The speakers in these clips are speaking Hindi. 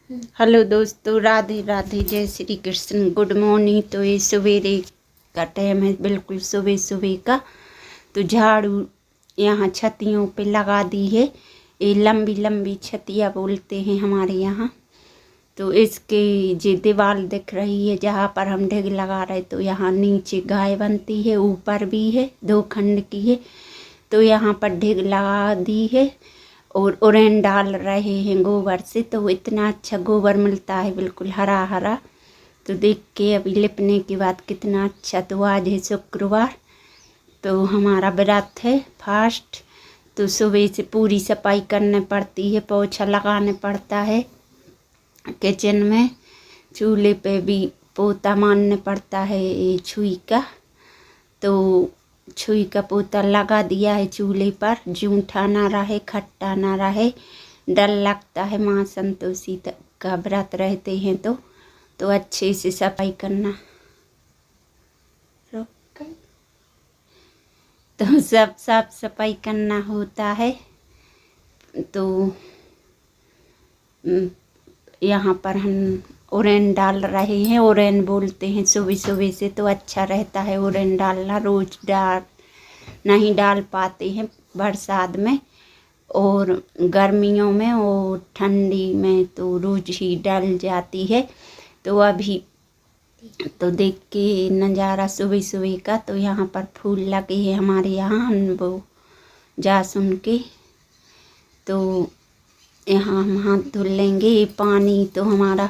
हेलो दोस्तों, राधे राधे, जय श्री कृष्ण, गुड मॉर्निंग। तो ये सवेरे का टाइम है, बिल्कुल सुबह सुबह का। तो झाड़ू यहाँ छतियों पे लगा दी है। ये लंबी लंबी छतिया बोलते हैं हमारे यहाँ। तो इसके जो दीवार दिख रही है जहाँ पर हम ढेग लगा रहे, तो यहाँ नीचे गाय बनती है, ऊपर भी है, 2 खंड की है। तो यहाँ पर ढेग लगा दी है और उड़ेन डाल रहे हैं गोबर से। तो इतना अच्छा गोबर मिलता है, बिल्कुल हरा हरा। तो देख के अभी लिपने के बाद कितना अच्छा। तो आज है शुक्रवार, तो हमारा व्रत है फास्ट। तो सुबह से पूरी सफाई करनी पड़ती है, पोछा लगाने पड़ता है किचन में, चूल्हे पे भी पोता मारने पड़ता है ये छुई का। तो छुई का पोता लगा दिया है चूल्हे पर, जूठा ना रहे, खट्टा ना रहे। डर लगता है, माँ संतोषी का व्रत रहते हैं तो अच्छे से सफाई करना। तो सब साफ सफाई करना होता है। तो यहाँ पर हम उड़ेन डाल रहे हैं, उड़ेन बोलते हैं सुबह सुबह से। तो अच्छा रहता है उड़ेन डालना, रोज नहीं डाल पाते हैं बरसात में और गर्मियों में और ठंडी में तो रोज ही डल जाती है। तो अभी तो देख के नज़ारा सुबह सुबह का। तो यहाँ पर फूल लगे हैं हमारे यहाँ, वो जा सुन के। तो यहाँ हम हाथ धुल लेंगे। ये पानी तो हमारा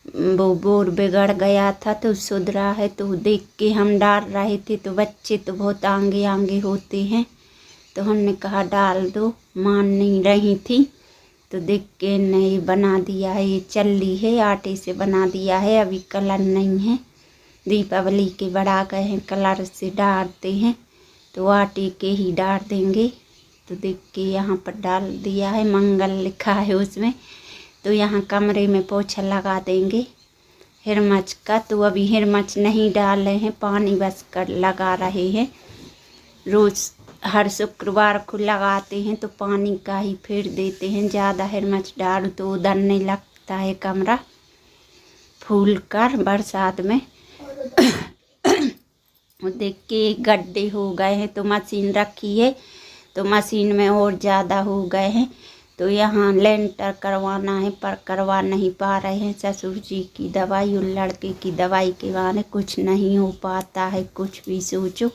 वो बोर बिगड़ गया था, तो सुधरा है। तो देख के हम डाल रहे थे, तो बच्चे तो बहुत आगे आगे होते हैं, तो हमने कहा डाल दो, मान नहीं रही थी। तो देख के नए बना दिया है, ये चल्ली है, आटे से बना दिया है। अभी कलर नहीं है, दीपावली के बढ़ा गए हैं, कलर से डालते हैं, तो आटे के ही डाल देंगे। तो देख के यहाँ पर डाल दिया है, मंगल लिखा है उसमें। तो यहाँ कमरे में पोछा लगा देंगे हिरमच का। तो अभी हिरमच नहीं डाले हैं, पानी बस कर लगा रहे हैं। रोज़ हर शुक्रवार को लगाते हैं, तो पानी का ही फेर देते हैं। ज़्यादा हिरमच डालो तो उधरने लगता है कमरा फूल कर बरसात में। देख के गड्ढे हो गए हैं, तो मशीन रखी है, तो मशीन में और ज़्यादा हो गए हैं। तो यहाँ लेंटर करवाना है, पर करवा नहीं पा रहे हैं। ससुर जी की दवाई और लड़के की दवाई के बारे कुछ नहीं हो पाता है, कुछ भी सोचो।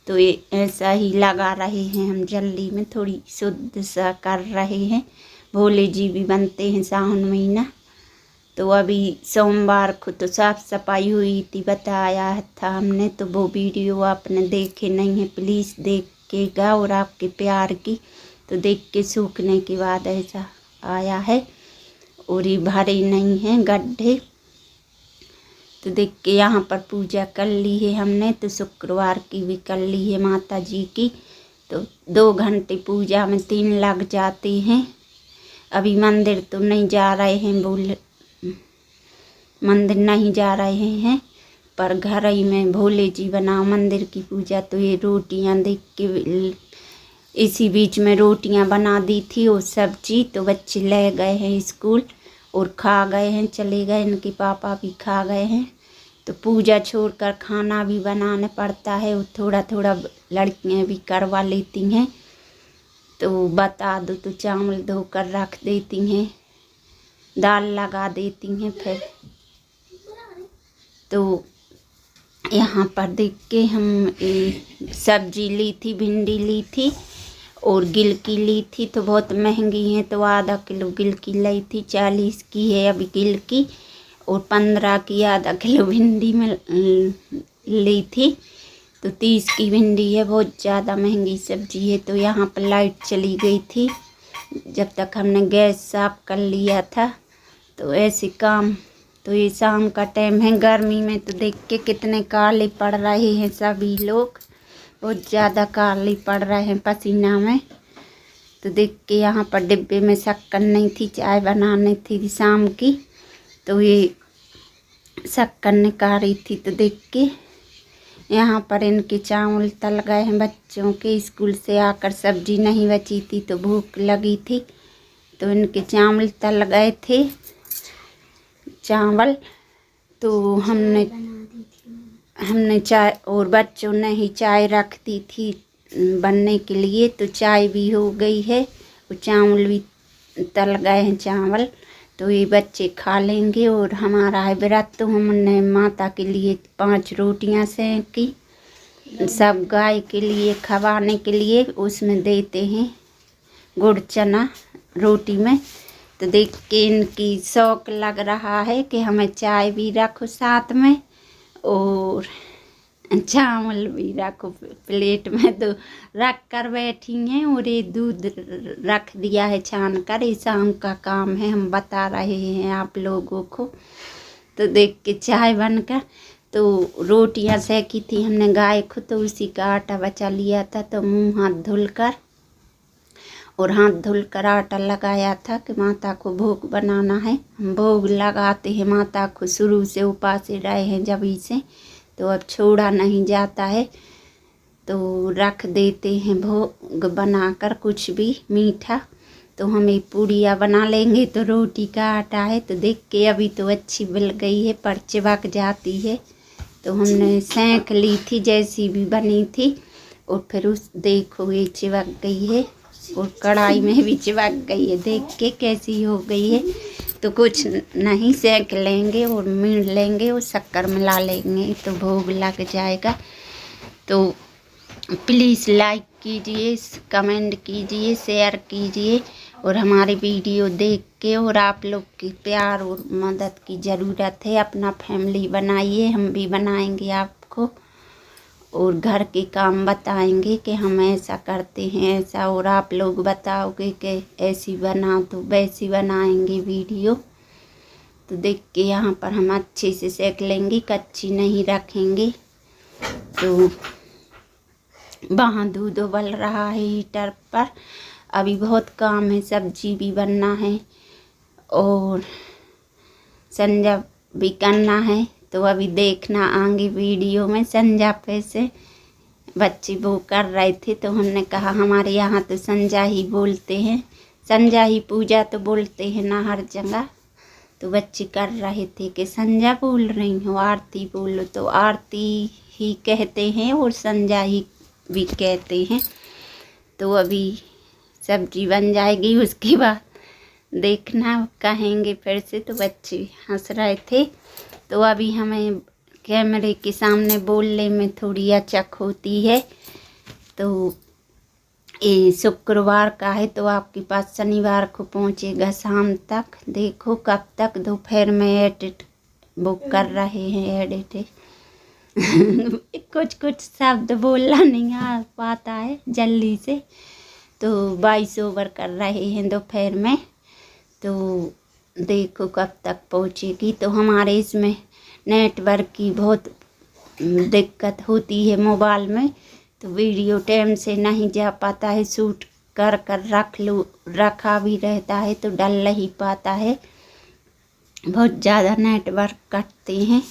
तो ये ऐसा ही लगा रहे हैं हम, जल्दी में थोड़ी शुद्ध सा कर रहे हैं। भोले जी भी बनते हैं सावन महीना। तो अभी सोमवार को तो साफ सफाई हुई थी, बताया था हमने। तो वो वीडियो आपने देखे नहीं है, प्लीज़ देखिएगा। और आपके प्यार की तो देख के सूखने के बाद ऐसा आया है, और ये भरे नहीं हैं गड्ढे। तो देख के यहाँ पर पूजा कर ली है हमने, तो शुक्रवार की भी कर ली है माता जी की। तो 2 घंटे पूजा में 3 लग जाते हैं। अभी मंदिर तो नहीं जा रहे हैं, मंदिर नहीं जा रहे हैं, पर घर ही में भोले जी बनाओ मंदिर की पूजा। तो ये रोटियां देख के इसी बीच में रोटियां बना दी थी और सब्जी। तो बच्चे ले गए हैं स्कूल और खा गए हैं, चले गए, इनके पापा भी खा गए हैं। तो पूजा छोड़कर खाना भी बनाना पड़ता है, और थोड़ा थोड़ा लड़कियां भी करवा लेती हैं। तो बता दो तो चावल धोकर रख देती हैं, दाल लगा देती हैं फिर। तो यहाँ पर देख के हम सब्जी ली थी, भिंडी ली थी और गिलकी ली थी। तो बहुत महंगी है, तो आधा किलो गिलकी ली थी, 40 की है अभी गिलकी, और 15 की आधा किलो भिंडी में ली थी। तो 30 की भिंडी है, बहुत ज़्यादा महंगी सब्जी है। तो यहाँ पर लाइट चली गई थी, जब तक हमने गैस साफ कर लिया था। तो ऐसे काम। तो ये शाम का टाइम है, गर्मी में तो देख के कितने काले पड़ रहे हैं सभी लोग, बहुत ज़्यादा काले पड़ रहे हैं पसीना में। तो देख के यहाँ पर डिब्बे में शक्कर नहीं थी, चाय बनानी थी शाम की, तो ये शक्कर निकाली थी। तो देख के यहाँ पर इनके चावल तल गए हैं बच्चों के, स्कूल से आकर सब्जी नहीं बची थी तो भूख लगी थी, तो इनके चावल तल गए थे। चावल। तो हमने चाय और बच्चों ने ही चाय रख दी थी बनने के लिए, तो चाय भी हो गई है और चावल भी तल गए हैं चावल, तो ये बच्चे खा लेंगे। और हमारा है व्रत, तो हमने माता के लिए 5 रोटियां सेंकी, सब गाय के लिए खवाने के लिए, उसमें देते हैं गुड़ चना रोटी में। तो देख के इनकी शौक लग रहा है कि हमें चाय भी रखो साथ में और चावल भी रखो प्लेट में। तो रख कर बैठी हैं और ये दूध रख दिया है छान कर, ये शाम का काम है, हम बता रहे हैं आप लोगों को। तो देख के चाय बनकर, तो रोटियां सेकी थी हमने गाय को, तो उसी का आटा बचा लिया था, तो मुंह हाथ धुलकर और हाथ धुलकर आटा लगाया था कि माता को भोग बनाना है। हम भोग लगाते हैं माता को, शुरू से उपासे रहे हैं जब से, तो अब छोड़ा नहीं जाता है, तो रख देते हैं भोग बनाकर कुछ भी मीठा। तो हमें पूड़ियाँ बना लेंगे, तो रोटी का आटा है, तो देख के अभी तो अच्छी बिल गई है पर चिपक जाती है, तो हमने सेंक ली थी जैसी भी बनी थी, और फिर उस देखो ये चिपक गई है और कढ़ाई में भी चिपक गई है, देख के कैसी हो गई है। तो कुछ नहीं, सेंक लेंगे और मीड़ लेंगे और शक्कर मिला लेंगे तो भोग लग जाएगा। तो प्लीज़ लाइक कीजिए, कमेंट कीजिए, शेयर कीजिए, और हमारी वीडियो देख के, और आप लोग की प्यार और मदद की ज़रूरत है। अपना फैमिली बनाइए, हम भी बनाएंगे आपको, और घर के काम बताएंगे कि हम ऐसा करते हैं ऐसा, और आप लोग बताओगे कि ऐसी बनाओ तो वैसी बनाएंगे वीडियो। तो देख के यहाँ पर हम अच्छे से सेक लेंगे, कच्ची नहीं रखेंगे। तो वहाँ दूध उबल रहा है हीटर पर, अभी बहुत काम है, सब्जी भी बनना है और संजा भी करना है। तो अभी देखना आगे वीडियो में संजा कैसे बच्चे वो कर रहे थे, तो हमने कहा हमारे यहाँ तो संजा ही बोलते हैं, संजा ही पूजा तो बोलते हैं ना हर जगह। तो बच्चे कर रहे थे कि संजा बोल रही हो, आरती बोलो, तो आरती ही कहते हैं और संजा ही भी कहते हैं। तो अभी सब्जी बन जाएगी, उसके बाद देखना कहेंगे फिर से। तो बच्चे हंस रहे थे। तो अभी हमें कैमरे के सामने बोलने में थोड़ी अचक होती है। तो ये शुक्रवार का है, तो आपके पास शनिवार को पहुंचेगा शाम तक। देखो कब तक, दोपहर में एडिट बुक कर रहे हैं, एडिट कुछ शब्द बोलना नहीं आ पाता है जल्दी से, तो वॉइस ओवर कर रहे हैं दोपहर में। तो देखो कब तक पहुँचेगी। तो हमारे इसमें नेटवर्क की बहुत दिक्कत होती है मोबाइल में, तो वीडियो टाइम से नहीं जा पाता है, शूट कर रखा भी रहता है तो डल नहीं पाता है, बहुत ज़्यादा नेटवर्क कटते हैं।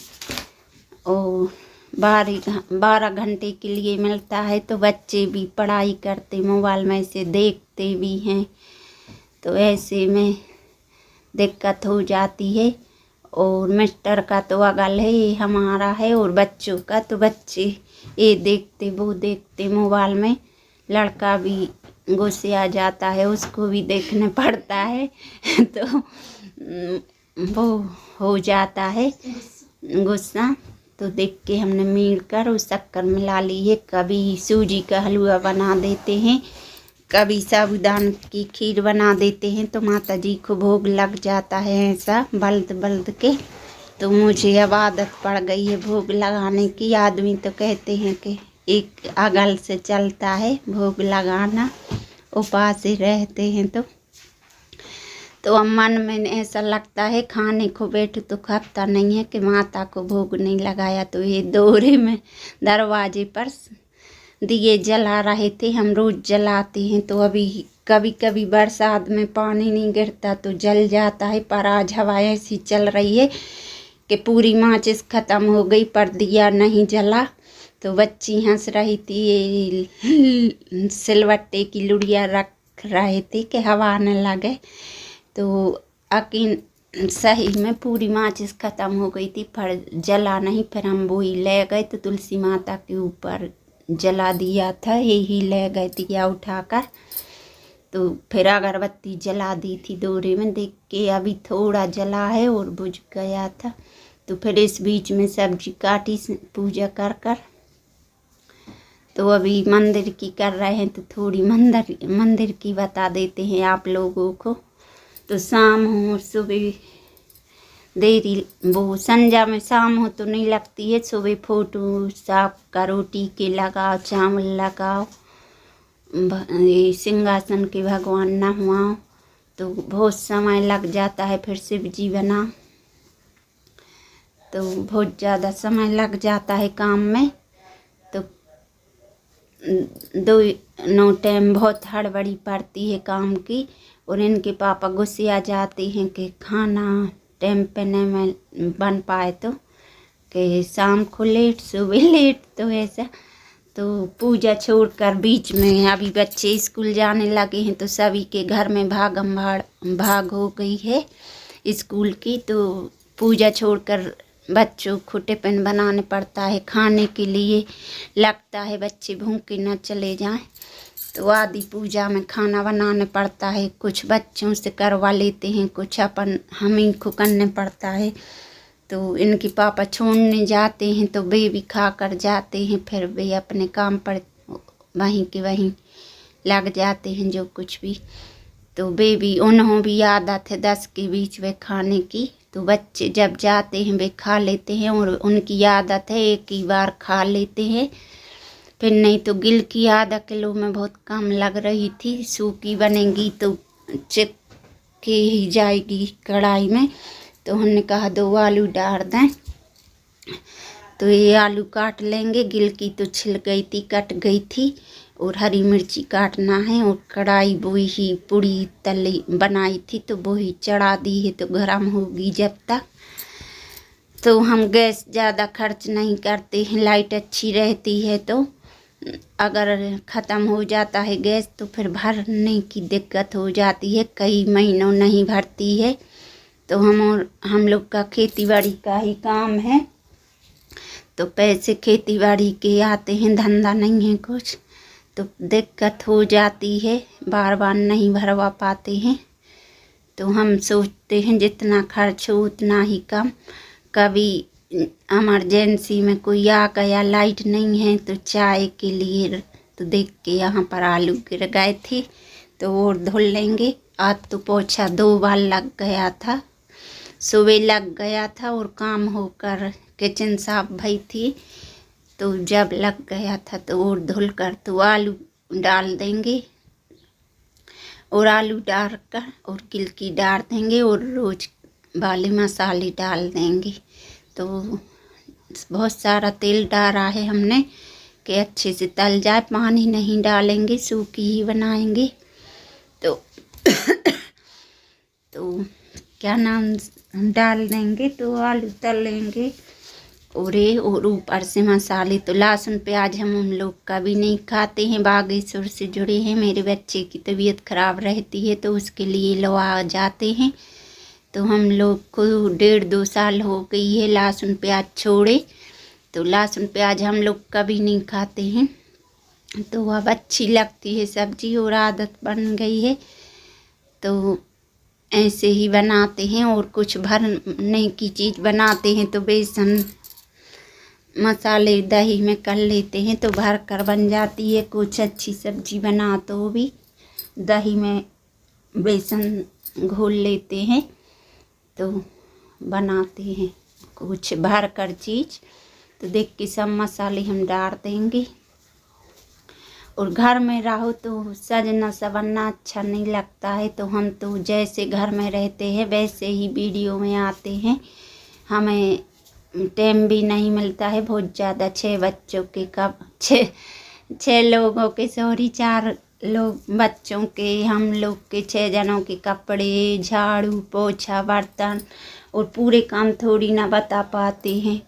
और 12 घंटे के लिए मिलता है, तो बच्चे भी पढ़ाई करते मोबाइल में से देखते भी हैं, तो ऐसे में दिक्कत हो जाती है। और मिस्टर का तो अगल है, ये हमारा है, और बच्चों का तो बच्चे ये देखते वो देखते मोबाइल में, लड़का भी गुस्से आ जाता है, उसको भी देखने पड़ता है तो वो हो जाता है गुस्सा। तो देख के हमने मीड़ कर उस शक्कर मिला ली है। कभी सूजी का हलवा बना देते हैं, कभी साबूदाना की खीर बना देते हैं, तो माता जी को भोग लग जाता है ऐसा बल्द के। तो मुझे अब आदत पड़ गई है भोग लगाने की। आदमी तो कहते हैं कि एक अगल से चलता है भोग लगाना, उपास ही रहते हैं। तो अब मन में ऐसा लगता है खाने को बैठो तो खपता नहीं है कि माता को भोग नहीं लगाया। तो ये दोहरे में दरवाजे पर दिए जला रहे थे, हम रोज़ जलाते हैं। तो अभी कभी कभी बरसात में पानी नहीं गिरता तो जल जाता है, पर आज हवा ऐसी चल रही है कि पूरी माचिस ख़त्म हो गई पर दिया नहीं जला। तो बच्ची हंस रही थी, ये सिलवट्टे की लुड़िया रख रहे थे कि हवा न लगे। तो यकीन सही में पूरी माचिस ख़त्म हो गई थी, पर जला नहीं। फिर हम वही ले गए तो तुलसी माता के ऊपर जला दिया था, यही ले गए दिया उठाकर। तो फिर अगरबत्ती जला दी थी दोरे में, देख के अभी थोड़ा जला है और बुझ गया था। तो फिर इस बीच में सब्जी काटी पूजा कर कर। तो अभी मंदिर की कर रहे हैं, तो थोड़ी मंदिर की बता देते हैं आप लोगों को। तो शाम हो सुबह देरी, वो संजा में शाम हो तो नहीं लगती है, सुबह फोटो साफ करो, टीके लगाओ, चावल लगाओ, ये सिंहासन के भगवान नहवाओ, तो बहुत समय लग जाता है। फिर शिव जी बना तो बहुत ज़्यादा समय लग जाता है काम में। तो दो नो टाइम बहुत हड़बड़ी पड़ती है काम की। और इनके पापा गुस्से आ जाते हैं कि खाना टाइम पे नहीं बन पाए, तो कि शाम को लेट सुबह लेट, तो ऐसा। तो पूजा छोड़कर बीच में अभी बच्चे स्कूल जाने लगे हैं, तो सभी के घर में भाग हो गई है स्कूल की। तो पूजा छोड़कर बच्चों को टिफिन बनाने पड़ता है खाने के लिए, लगता है बच्चे भूखे न चले जाएं। तो आदि पूजा में खाना बनाने पड़ता है, कुछ बच्चों से करवा लेते हैं, कुछ अपन हम ही को करने पड़ता है। तो इनके पापा छोड़ने जाते हैं तो वे भी खा कर जाते हैं, फिर वे अपने काम पर वहीं के वहीं लग जाते हैं जो कुछ भी। तो वे भी, उन्हों भी आदत है 10 के बीच वे खाने की। तो बच्चे जब जाते हैं वे खा लेते हैं, और उनकी आदत है एक ही बार खा लेते हैं, फिर नहीं तो गिल की आधा किलो में बहुत कम लग रही थी। सूखी बनेगी तो चिप के ही जाएगी कढ़ाई में। तो हमने कहा 2 आलू डाल दें। तो ये आलू काट लेंगे, गिल की तो छिल गई थी, कट गई थी। और हरी मिर्ची काटना है, और कढ़ाई वो ही पूड़ी तली बनाई थी तो वो ही चढ़ा दी है, तो गर्म होगी जब तक। तो हम गैस ज़्यादा खर्च नहीं करते हैं, लाइट अच्छी रहती है। तो अगर ख़त्म हो जाता है गैस तो फिर भरने की दिक्कत हो जाती है, कई महीनों नहीं भरती है। तो हम लोग का खेती बाड़ी का ही काम है, तो पैसे खेती बाड़ी के आते हैं, धंधा नहीं है कुछ, तो दिक्कत हो जाती है, बार बार नहीं भरवा पाते हैं। तो हम सोचते हैं जितना खर्च हो उतना ही कम। कभी इमरजेंसी में कोई आ गया, लाइट नहीं है, तो चाय के लिए तो देख के यहाँ पर आलू गिर गए थे, तो और धुल लेंगे। आज तो पोछा 2 बार लग गया था, सुबह लग गया था और काम होकर किचन साफ भई थी, तो जब लग गया था तो और धुल कर तो आलू डाल देंगे, और आलू डाल कर और गिलकी डाल देंगे, और रोज वाले मसाले डाल देंगे। तो बहुत सारा तेल डाला है हमने कि अच्छे से तल जाए, पानी नहीं डालेंगे, सूखी ही बनाएंगे। तो तो क्या नाम डाल देंगे, तो आलू तल लेंगे। और ऊपर से मसाले, तो लहसुन प्याज हम लोग कभी नहीं खाते हैं, बागेश्वर से जुड़े हैं। मेरे बच्चे की तबीयत खराब रहती है तो उसके लिए लवा जाते हैं, तो हम लोग को 1.5-2 साल हो गई है लहसुन प्याज छोड़े। तो लहसुन प्याज हम लोग कभी नहीं खाते हैं, तो अब अच्छी लगती है सब्जी और आदत बन गई है, तो ऐसे ही बनाते हैं। और कुछ भरने की चीज़ बनाते हैं तो बेसन मसाले दही में कर लेते हैं, तो भर कर बन जाती है। कुछ अच्छी सब्जी बना तो भी दही में बेसन घोल लेते हैं, तो बनाते हैं कुछ भर कर चीज़। तो देख के सब मसाले हम डाल देंगे। और घर में रहो तो सजना संवरना अच्छा नहीं लगता है, तो हम तो जैसे घर में रहते हैं वैसे ही वीडियो में आते हैं। हमें टाइम भी नहीं मिलता है बहुत ज़्यादा, 6 बच्चों के कब 6 लोगों के, सॉरी 4 लोग बच्चों के, हम लोग के 6 जनों के कपड़े, झाड़ू पोछा बर्तन और पूरे काम थोड़ी ना बता पाते हैं।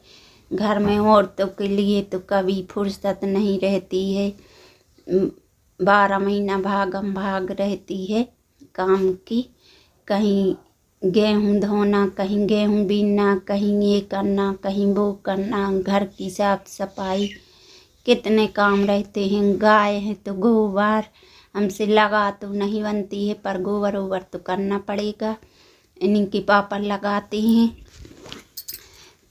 घर में औरतों के लिए तो कभी फुर्सत नहीं रहती है, 12 महीना भागम भाग रहती है काम की। कहीं गेहूँ धोना, कहीं गेहूँ बीनना, कहीं ये करना, कहीं वो करना, घर की साफ सफाई, कितने काम रहते हैं। गाय है तो गोबर हमसे लगा तो नहीं बनती है, पर गोबर ओबर तो करना पड़ेगा। इन्हीं के पापा लगाते हैं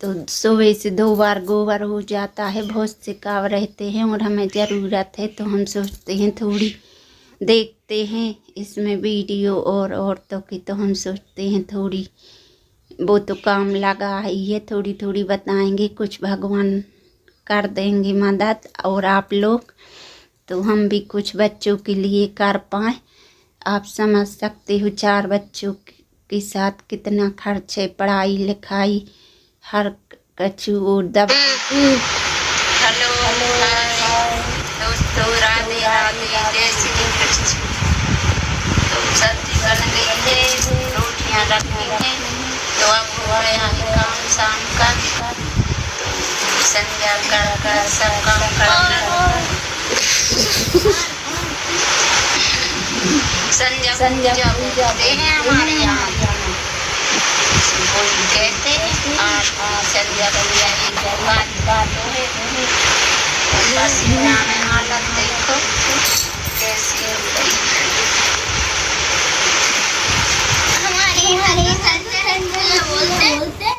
तो सुबह से 2 बार गोबर हो जाता है। बहुत से काम रहते हैं और हमें ज़रूरत है तो हम सोचते हैं थोड़ी देखते हैं इसमें वीडियो और औरतों की, तो हम सोचते हैं थोड़ी वो तो काम लगा ही है, थोड़ी थोड़ी बताएंगे, कुछ भगवान कर देंगे मदद। और आप लोग तो हम भी कुछ बच्चों के लिए कर पाएँ। आप समझ सकते हो 4 बच्चों के साथ कितना खर्च है, पढ़ाई लिखाई हर कछु और दब। हेलो दोस्तों, राधे राधे, जय श्री कृष्ण। तो सब्जी बन गई है, रोटियां रखी हैं, तो अब हो गया है काम शाम का। तो संध्या कर सब काम करना, संध्या पूजा हैं हमारे यहाँ, कोई कहते हैं आप संध्या पूजा एक बात है। पसीना में हालत देखो,